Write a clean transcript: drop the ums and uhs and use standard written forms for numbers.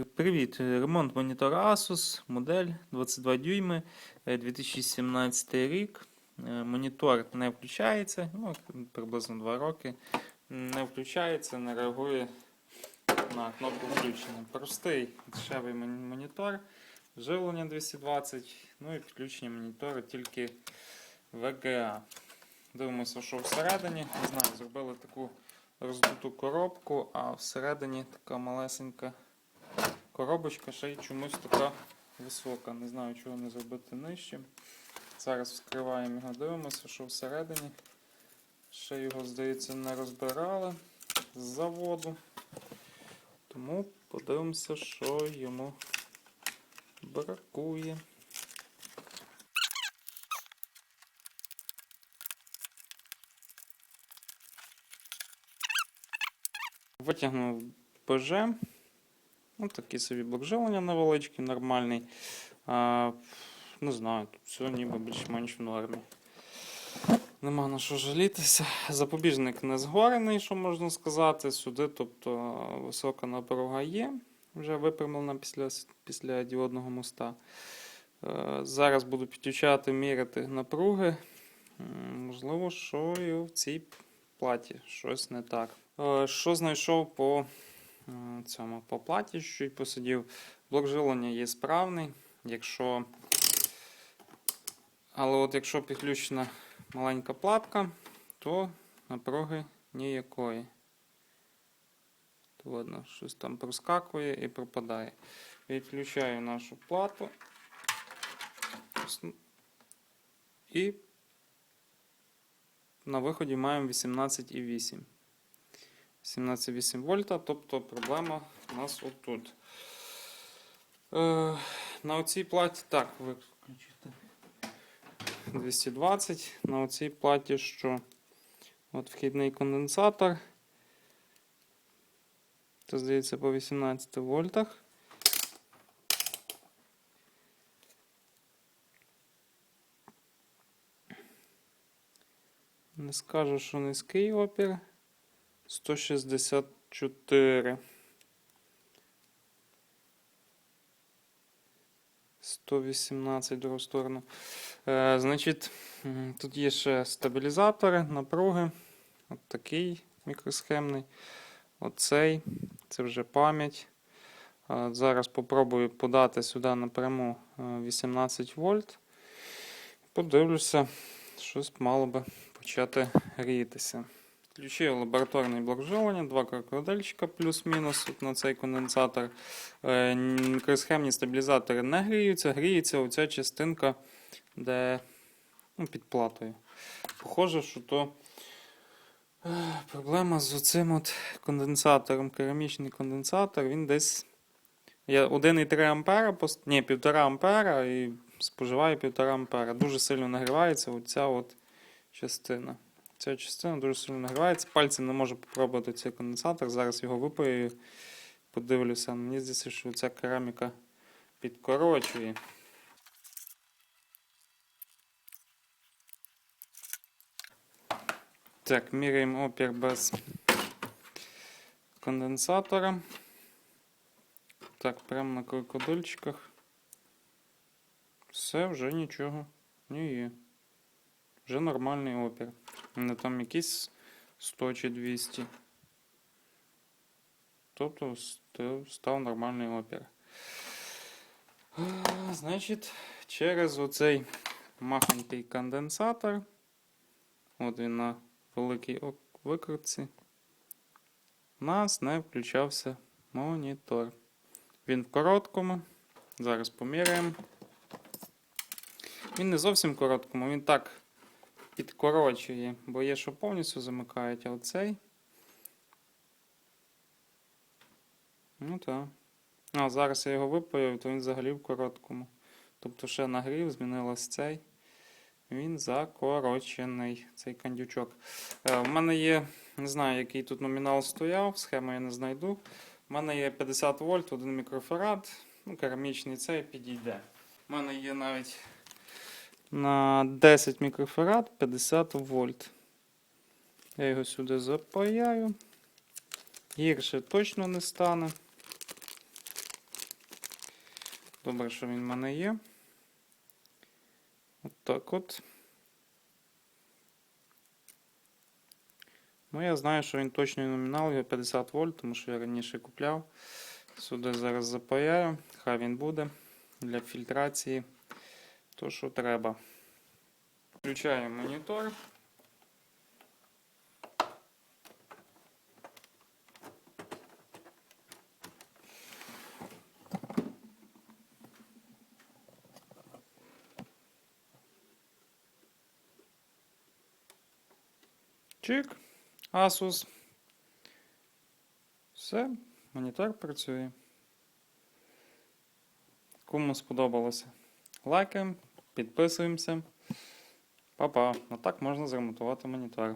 Привіт! Ремонт монітора Asus, модель 22 дюйми, 2017 рік. Монітор не включається, приблизно 2 роки. Не включається, не реагує на кнопку включення. Простий дешевий монітор, живлення 220, ну і підключення монітора тільки VGA. Дивимося, що всередині. Не знаю, зробили таку роздуту коробку, а всередині така малесенька коробочка, ще й чомусь така висока. Не знаю, чого не зробити нижче. Зараз вскриваємо його, дивимося, що всередині. Ще його, здається, не розбирали з заводу. Тому подивимося, що йому бракує. Витягнув ПЖ. Ось такий собі блок живлення невеличкий, нормальний. Не знаю, тут все ніби більш-менш в нормі. Нема на що жалітися. Запобіжник не згорений, що можна сказати. Сюди, тобто, висока напруга є, вже випрямлена після діодного моста. Зараз буду підключати, міряти напруги. Можливо, що і в цій платі щось не так. Що знайшов по платі, що й посидів. Блок живлення є справний. Але от якщо підключена маленька платка, то напруги ніякої. То видно, щось там проскакує і пропадає. Відключаю нашу плату. І на виході маємо 18,8. 17,8 вольта, тобто проблема у нас отут. На оцій платі, так, виключити 220, на оцій платі, що от вхідний конденсатор, це здається по 18 вольтах. Не скажу, що низький опір. 164. 118 в другу сторону. Значить, тут є ще стабілізатори, напруги. От такий мікросхемний. Оцей. Це вже пам'ять. Зараз попробую подати сюди напряму 18 вольт. Подивлюся, щось мало би почати грітися. Включив лабораторний блок живлення, 2 крокодильчика плюс-мінус на цей конденсатор. Мікросхемні стабілізатори не гріються, гріється оця частинка, де під платою. Похоже, що то проблема з оцим от конденсатором. Керамічний конденсатор, він десь 1,3 ампера, 1,5 ампера і споживає 1,5 ампера. Дуже сильно нагрівається оця от частина. Ця частина дуже сильно нагрівається. Пальцем не можу попробувати цей конденсатор. Зараз його випаю, подивлюся. Мені здається, що ця кераміка підкорочує. Так, міряємо опір без конденсатора. Так, прямо на крокодильчиках. Все, вже нічого не є. Вже нормальний опір. Не там якийсь 100 чи 200. Тобто став нормальний опір. Значить, через оцей махонький конденсатор, от він на великій викрутці, у нас не включався монітор. Він в короткому. Зараз поміряємо. Він не зовсім в короткому, він так підкорочує, бо є, що повністю замикають, а оцей. Ну так. А зараз я його випаяв, то він взагалі в короткому. Тобто ще нагрів, змінилось цей. Він закорочений, цей кондючок. У мене є, не знаю, який тут номінал стояв, схему я не знайду. У мене є 50 вольт, 1 мікрофарад, керамічний цей підійде. У мене є навіть на 10 мікрофарад 50 вольт. Я його сюди запаяю. Гірше точно не стане. Добре, що він в мене є. От так от. Ну, я знаю, що він точний номінал, його 50 вольт, тому що я раніше купляв. Сюди зараз запаяю, хай він буде для фільтрації. То, що треба. Включаємо монітор. Чик. Asus. Все, монітор працює. Кому сподобалося, лайкаємо, підписуємося. Па-па. Отак можна зремонтувати монітор.